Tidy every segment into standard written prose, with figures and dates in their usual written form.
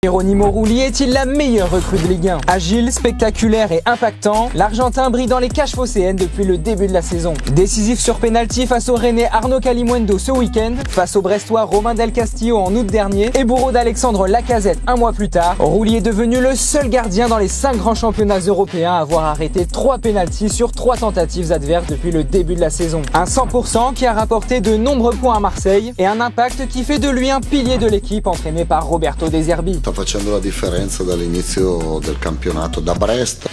Geronimo Rulli est-il la meilleure recrue de Ligue 1? Agile, spectaculaire et impactant, l'Argentin brille dans les cages phocéennes depuis le début de la saison. Décisif sur pénalty face au Rennais Arnaud Calimundo ce week-end, face au Brestois Romain Del Castillo en août dernier et bourreau d'Alexandre Lacazette un mois plus tard, Rulli est devenu le seul gardien dans les 5 grands championnats européens à avoir arrêté 3 pénaltys sur 3 tentatives adverses depuis le début de la saison. Un 100% qui a rapporté de nombreux points à Marseille et un impact qui fait de lui un pilier de l'équipe entraîné par Roberto De Zerbi. Sta facendo la differenza dall'inizio del campionato da Brest,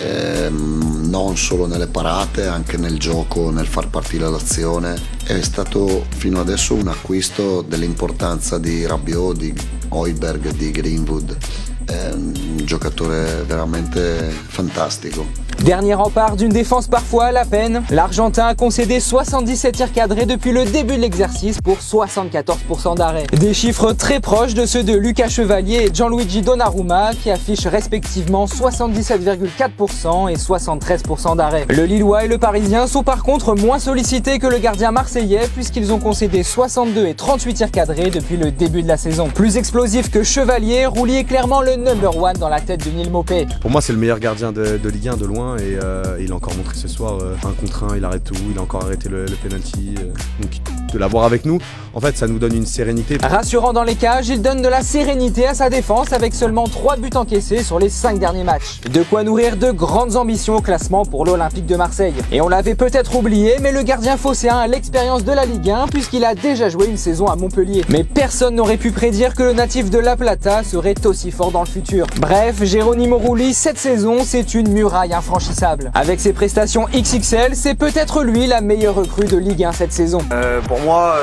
non solo nelle parate, anche nel gioco, nel far partire l'azione. È stato fino adesso un acquisto dell'importanza di Rabiot, di Højbjerg, di Greenwood. È un giocatore veramente fantastico. Dernier rempart d'une défense parfois à la peine, l'Argentin a concédé 77 tirs cadrés depuis le début de l'exercice pour 74% d'arrêt. Des chiffres très proches de ceux de Lucas Chevalier et Gianluigi Donnarumma qui affichent respectivement 77,4% et 73% d'arrêt. Le Lillois et le Parisien sont par contre moins sollicités que le gardien marseillais puisqu'ils ont concédé 62 et 38 tirs cadrés depuis le début de la saison. Plus explosif que Chevalier, Rulli est clairement le number one dans la tête de Neil Maupay. Pour moi c'est le meilleur gardien de Ligue 1 de loin. Et il a encore montré ce soir, 1 contre 1, il arrête tout, il a encore arrêté le penalty. Donc de l'avoir avec nous, en fait ça nous donne une sérénité. Rassurant dans les cages, il donne de la sérénité à sa défense avec seulement 3 buts encaissés sur les 5 derniers matchs. De quoi nourrir de grandes ambitions au classement pour l'Olympique de Marseille. Et on l'avait peut-être oublié, mais le gardien phocéen a l'expérience de la Ligue 1 puisqu'il a déjà joué une saison à Montpellier. Mais personne n'aurait pu prédire que le natif de La Plata serait aussi fort dans le futur. Bref, Geronimo Rulli, cette saison, c'est une muraille infranchissable. Avec ses prestations XXL, c'est peut-être lui la meilleure recrue de Ligue 1 cette saison. Pour moi,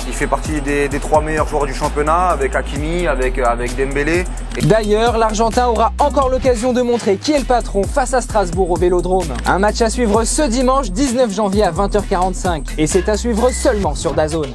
il fait partie des 3 meilleurs joueurs du championnat, avec Hakimi, avec Dembélé. D'ailleurs, l'Argentin aura encore l'occasion de montrer qui est le patron face à Strasbourg au Vélodrome. Un match à suivre ce dimanche 19 janvier à 20h45. Et c'est à suivre seulement sur DAZN.